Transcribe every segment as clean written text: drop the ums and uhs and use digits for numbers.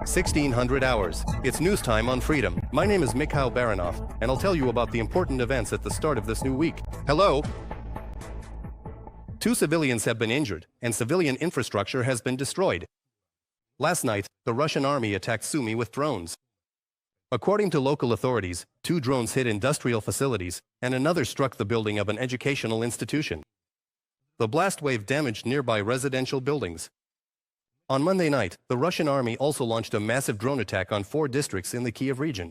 1600 hours. It's news time on Freedom. My name is Mikhail Baranov, and I'll tell you about the important events at the start of this new week. Hello? 2 civilians have been injured, and civilian infrastructure has been destroyed. Last night, the Russian army attacked Sumy with drones. According to local authorities, 2 drones hit industrial facilities, and another struck the building of an educational institution. The blast wave damaged nearby residential buildings. On Monday night, the Russian army also launched a massive drone attack on 4 districts in the Kyiv region.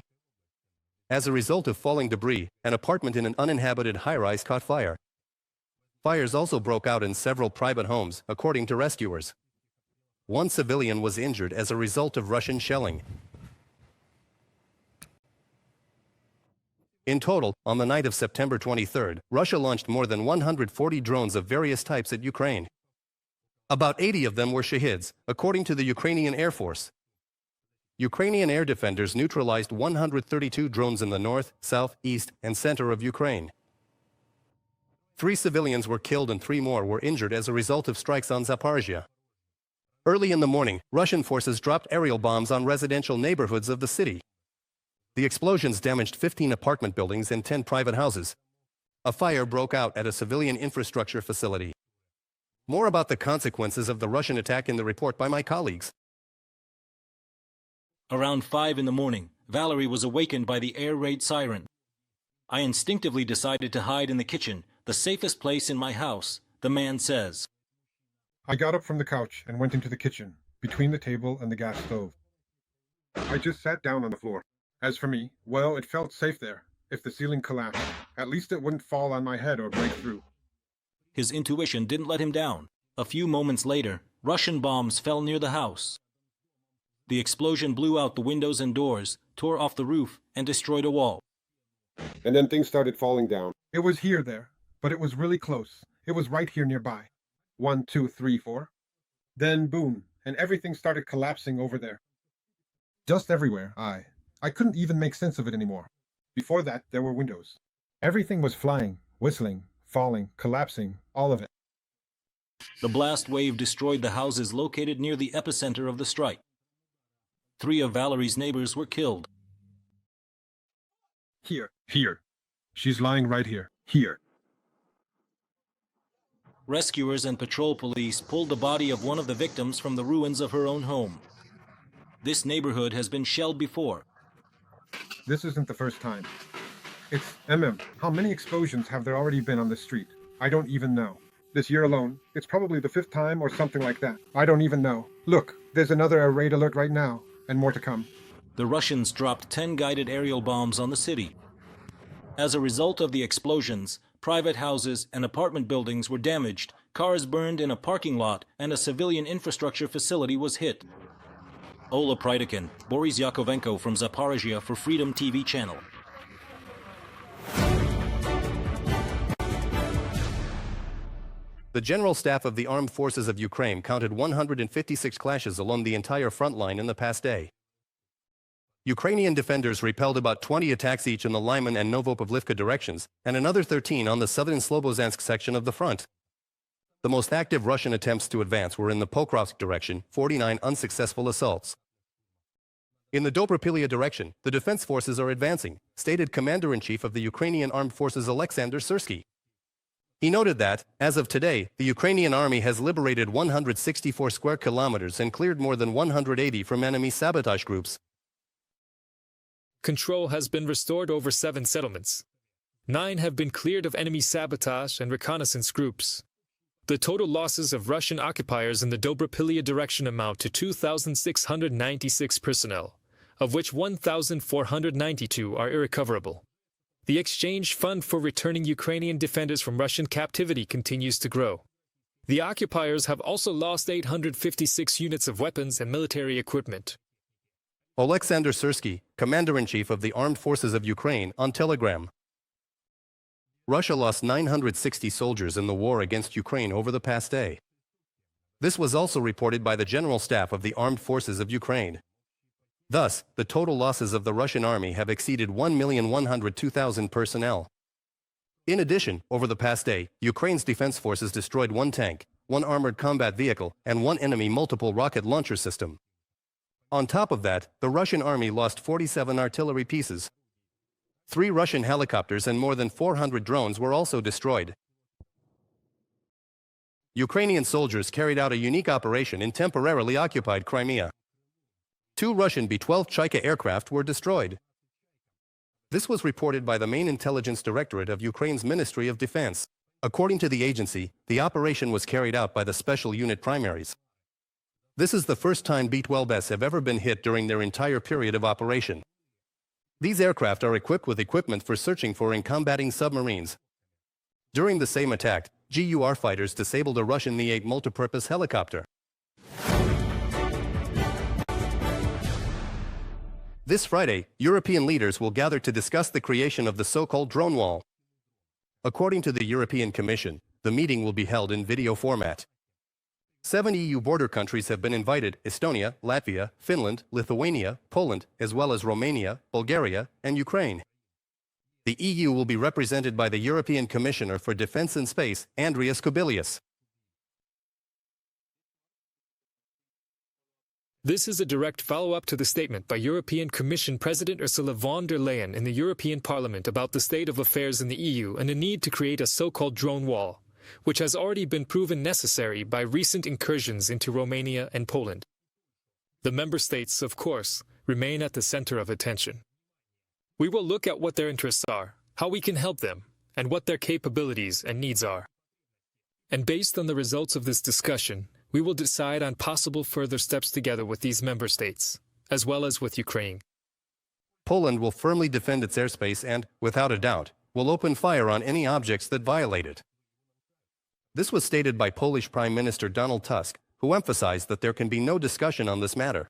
As a result of falling debris, an apartment in an uninhabited high-rise caught fire. Fires also broke out in several private homes, according to rescuers. 1 civilian was injured as a result of Russian shelling. In total, on the night of September 23, Russia launched more than 140 drones of various types at Ukraine. About 80 of them were Shahids, according to the Ukrainian Air Force. Ukrainian air defenders neutralized 132 drones in the north, south, east, and center of Ukraine. 3 civilians were killed and 3 more were injured as a result of strikes on Zaporizhzhia. Early in the morning, Russian forces dropped aerial bombs on residential neighborhoods of the city. The explosions damaged 15 apartment buildings and 10 private houses. A fire broke out at a civilian infrastructure facility. More about the consequences of the Russian attack in the report by my colleagues. Around 5 in the morning, Valerie was awakened by the air raid siren. I instinctively decided to hide in the kitchen, the safest place in my house, the man says. I got up from the couch and went into the kitchen, between the table and the gas stove. I just sat down on the floor. As for me, well, it felt safe there. If the ceiling collapsed, at least it wouldn't fall on my head or break through. His intuition didn't let him down. A few moments later, Russian bombs fell near the house. The explosion blew out the windows and doors, tore off the roof, and destroyed a wall. And then things started falling down. It was here there, but it was really close. It was right here nearby. 1, 2, 3, 4. Then boom, and everything started collapsing over there. Just everywhere, I couldn't even make sense of it anymore. Before that, there were windows. Everything was flying, whistling, falling, collapsing, all of it. The blast wave destroyed the houses located near the epicenter of the strike. 3 of Valerie's neighbors were killed. Here. She's lying right here. Here. Rescuers and patrol police pulled the body of one of the victims from the ruins of her own home. This neighborhood has been shelled before. This isn't the first time. It's how many explosions have there already been on this street? I don't even know. This year alone, it's probably the 5th time or something like that. I don't even know. Look, there's another air raid alert right now, and more to come. The Russians dropped 10 guided aerial bombs on the city. As a result of the explosions, private houses and apartment buildings were damaged, cars burned in a parking lot, and a civilian infrastructure facility was hit. Ola Prydakin, Boris Yakovenko from Zaporizhzhia for Freedom TV channel. The General Staff of the Armed Forces of Ukraine counted 156 clashes along the entire front line in the past day. Ukrainian defenders repelled about 20 attacks each in the Lyman and Novopavlivka directions, and another 13 on the southern Slobozhansk section of the front. The most active Russian attempts to advance were in the Pokrovsk direction, 49 unsuccessful assaults. In the Dobropilya direction, the defense forces are advancing, stated Commander-in-Chief of the Ukrainian Armed Forces Alexander Syrsky. He noted that, as of today, the Ukrainian army has liberated 164 square kilometers and cleared more than 180 from enemy sabotage groups. Control has been restored over 7 settlements. 9 have been cleared of enemy sabotage and reconnaissance groups. The total losses of Russian occupiers in the Dobropilya direction amount to 2,696 personnel, of which 1,492 are irrecoverable. The exchange fund for returning Ukrainian defenders from Russian captivity continues to grow. The occupiers have also lost 856 units of weapons and military equipment. Alexander Syrsky, Commander-in-Chief of the Armed Forces of Ukraine, on Telegram. Russia lost 960 soldiers in the war against Ukraine over the past day. This was also reported by the General Staff of the Armed Forces of Ukraine. Thus, the total losses of the Russian army have exceeded 1,102,000 personnel. In addition, over the past day, Ukraine's defense forces destroyed 1 tank, 1 armored combat vehicle, and 1 enemy multiple rocket launcher system. On top of that, the Russian army lost 47 artillery pieces. 3 Russian helicopters and more than 400 drones were also destroyed. Ukrainian soldiers carried out a unique operation in temporarily occupied Crimea. 2 Russian B-12 Chaika aircraft were destroyed. This was reported by the main intelligence directorate of Ukraine's Ministry of Defense. According to the agency, the operation was carried out by the Special Unit Primaries. This is the first time B-12s have ever been hit during their entire period of operation. These aircraft are equipped with equipment for searching for and combating submarines. During the same attack, GUR fighters disabled a Russian Mi-8 multipurpose helicopter. This Friday, European leaders will gather to discuss the creation of the so-called drone wall. According to the European Commission, the meeting will be held in video format. 7 EU border countries have been invited: Estonia, Latvia, Finland, Lithuania, Poland, as well as Romania, Bulgaria, and Ukraine. The EU will be represented by the European Commissioner for Defence and Space, Andrius Kubilius. This is a direct follow-up to the statement by European Commission President Ursula von der Leyen in the European Parliament about the state of affairs in the EU and the need to create a so-called drone wall, which has already been proven necessary by recent incursions into Romania and Poland. The member states, of course, remain at the center of attention. We will look at what their interests are, how we can help them, and what their capabilities and needs are. And based on the results of this discussion, we will decide on possible further steps together with these member states, as well as with Ukraine. Poland will firmly defend its airspace and, without a doubt, will open fire on any objects that violate it. This was stated by Polish Prime Minister Donald Tusk, who emphasized that there can be no discussion on this matter.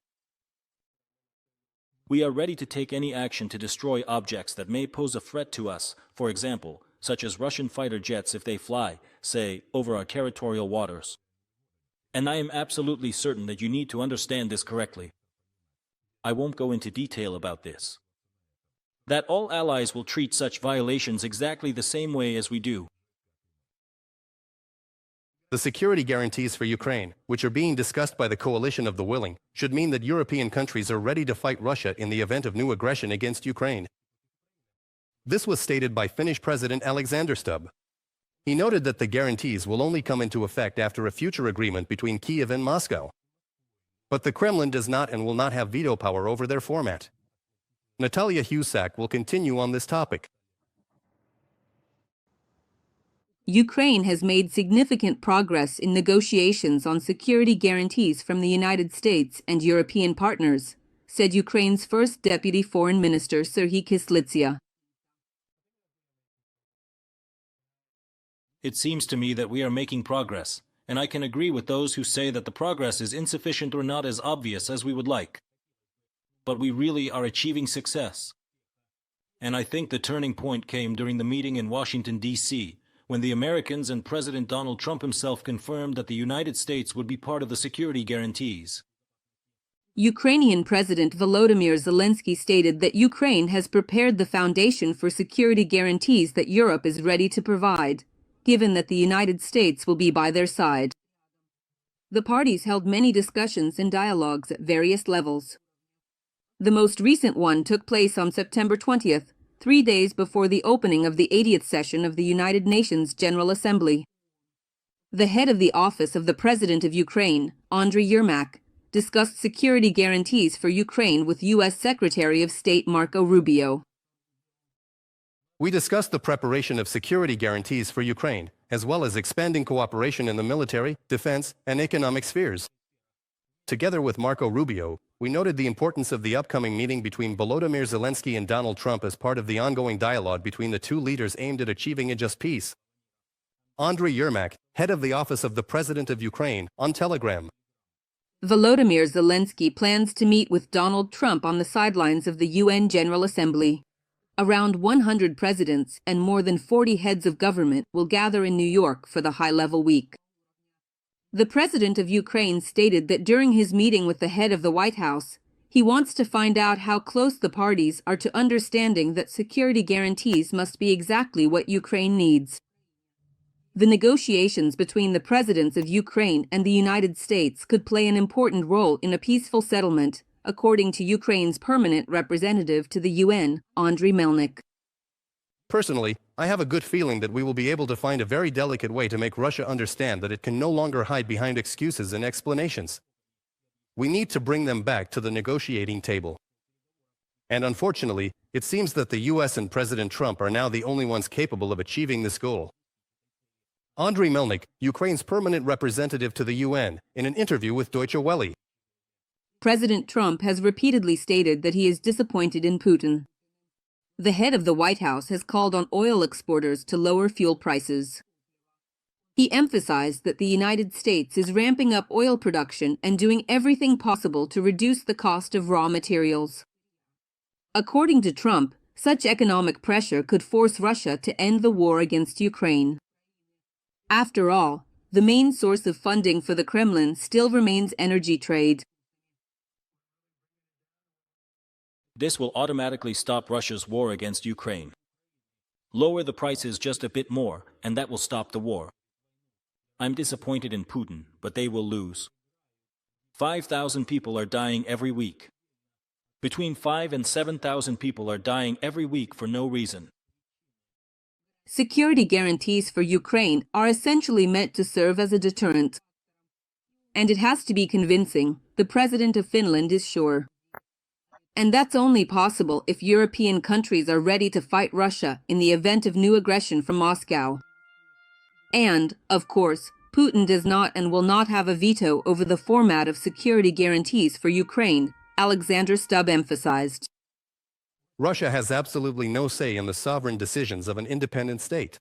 We are ready to take any action to destroy objects that may pose a threat to us, for example, such as Russian fighter jets if they fly, say, over our territorial waters. And I am absolutely certain that you need to understand this correctly. I won't go into detail about this. That all allies will treat such violations exactly the same way as we do. The security guarantees for Ukraine, which are being discussed by the coalition of the willing, should mean that European countries are ready to fight Russia in the event of new aggression against Ukraine. This was stated by Finnish President Alexander Stubb. He noted that the guarantees will only come into effect after a future agreement between Kyiv and Moscow. But the Kremlin does not and will not have veto power over their format. Natalia Husak will continue on this topic. Ukraine has made significant progress in negotiations on security guarantees from the United States and European partners, said Ukraine's first Deputy Foreign Minister Serhiy Kyslytsya. It seems to me that we are making progress, and I can agree with those who say that the progress is insufficient or not as obvious as we would like. But we really are achieving success. And I think the turning point came during the meeting in Washington, D.C., when the Americans and President Donald Trump himself confirmed that the United States would be part of the security guarantees. Ukrainian President Volodymyr Zelenskyy stated that Ukraine has prepared the foundation for security guarantees that Europe is ready to provide, given that the United States will be by their side. The parties held many discussions and dialogues at various levels. The most recent one took place on September 20th, 3 days before the opening of the 80th session of the United Nations General Assembly. The head of the Office of the President of Ukraine, Andriy Melnyk, discussed security guarantees for Ukraine with U.S. Secretary of State Marco Rubio. We discussed the preparation of security guarantees for Ukraine, as well as expanding cooperation in the military, defense, and economic spheres. Together with Marco Rubio, we noted the importance of the upcoming meeting between Volodymyr Zelenskyy and Donald Trump as part of the ongoing dialogue between the two leaders aimed at achieving a just peace. Andriy Melnyk, head of the Office of the President of Ukraine, on Telegram. Volodymyr Zelenskyy plans to meet with Donald Trump on the sidelines of the UN General Assembly. Around 100 presidents and more than 40 heads of government will gather in New York for the high-level week. The president of Ukraine stated that during his meeting with the head of the White House, he wants to find out how close the parties are to understanding that security guarantees must be exactly what Ukraine needs. The negotiations between the presidents of Ukraine and the United States could play an important role in a peaceful settlement, according to Ukraine's permanent representative to the UN, Andriy Melnyk. Personally, I have a good feeling that we will be able to find a very delicate way to make Russia understand that it can no longer hide behind excuses and explanations. We need to bring them back to the negotiating table. And unfortunately, it seems that the US and President Trump are now the only ones capable of achieving this goal. Andriy Melnyk, Ukraine's permanent representative to the UN, in an interview with Deutsche Welle. President Trump has repeatedly stated that he is disappointed in Putin. The head of the White House has called on oil exporters to lower fuel prices. He emphasized that the United States is ramping up oil production and doing everything possible to reduce the cost of raw materials. According to Trump, such economic pressure could force Russia to end the war against Ukraine. After all, the main source of funding for the Kremlin still remains energy trade. This will automatically stop Russia's war against Ukraine. Lower the prices just a bit more, and that will stop the war. I'm disappointed in Putin, but they will lose. 5,000 people are dying every week. Between 5,000 and 7,000 people are dying every week for no reason. Security guarantees for Ukraine are essentially meant to serve as a deterrent. And it has to be convincing, the president of Finland is sure. And that's only possible if European countries are ready to fight Russia in the event of new aggression from Moscow. And, of course, Putin does not and will not have a veto over the format of security guarantees for Ukraine, Alexander Stubb emphasized. Russia has absolutely no say in the sovereign decisions of an independent state.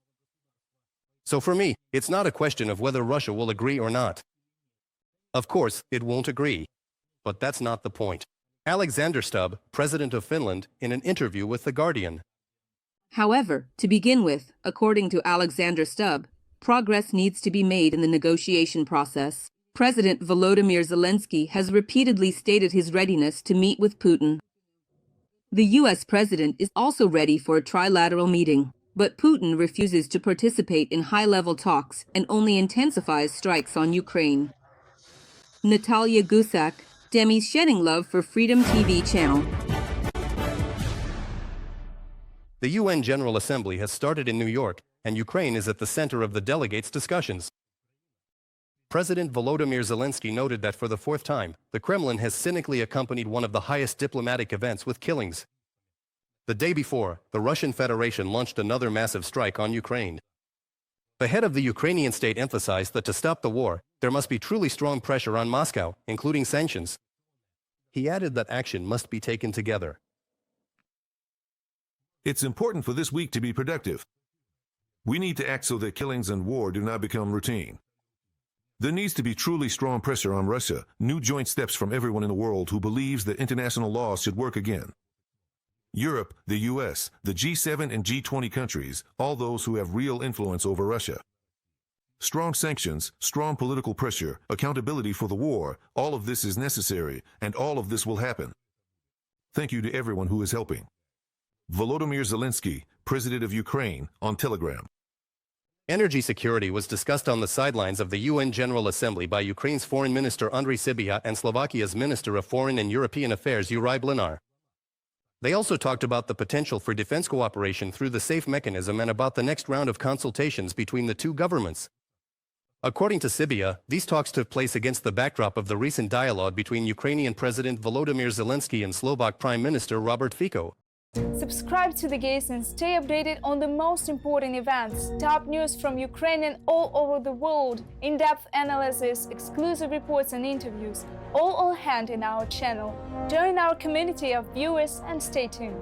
So for me, it's not a question of whether Russia will agree or not. Of course, it won't agree. But that's not the point. Alexander Stubb, president of Finland, in an interview with The Guardian. However, to begin with, according to Alexander Stubb, progress needs to be made in the negotiation process. President Volodymyr Zelenskyy has repeatedly stated his readiness to meet with Putin. The U.S. president is also ready for a trilateral meeting, but Putin refuses to participate in high-level talks and only intensifies strikes on Ukraine. Natalia Gusak, Demi's Shedding Love for Freedom TV channel. The UN General Assembly has started in New York, and Ukraine is at the center of the delegates' discussions. President Volodymyr Zelenskyy noted that for the fourth time, the Kremlin has cynically accompanied one of the highest diplomatic events with killings. The day before, the Russian Federation launched another massive strike on Ukraine. The head of the Ukrainian state emphasized that to stop the war, there must be truly strong pressure on Moscow, including sanctions. He added that action must be taken together. It's important for this week to be productive. We need to act so that killings and war do not become routine. There needs to be truly strong pressure on Russia, new joint steps from everyone in the world who believes that international law should work again. Europe, the US, the G7 and G20 countries, all those who have real influence over Russia. Strong sanctions, strong political pressure, accountability for the war, all of this is necessary, and all of this will happen. Thank you to everyone who is helping. Volodymyr Zelenskyy, President of Ukraine, on Telegram. Energy security was discussed on the sidelines of the UN General Assembly by Ukraine's Foreign Minister Andriy Melnyk and Slovakia's Minister of Foreign and European Affairs Yuri Blinar. They also talked about the potential for defense cooperation through the SAFE mechanism and about the next round of consultations between the two governments. According to Melnyk, these talks took place against the backdrop of the recent dialogue between Ukrainian President Volodymyr Zelenskyy and Slovak Prime Minister Robert Fico. Subscribe to The Gaze and stay updated on the most important events, top news from Ukraine and all over the world, in-depth analysis, exclusive reports and interviews, all on hand in our channel. Join our community of viewers and stay tuned.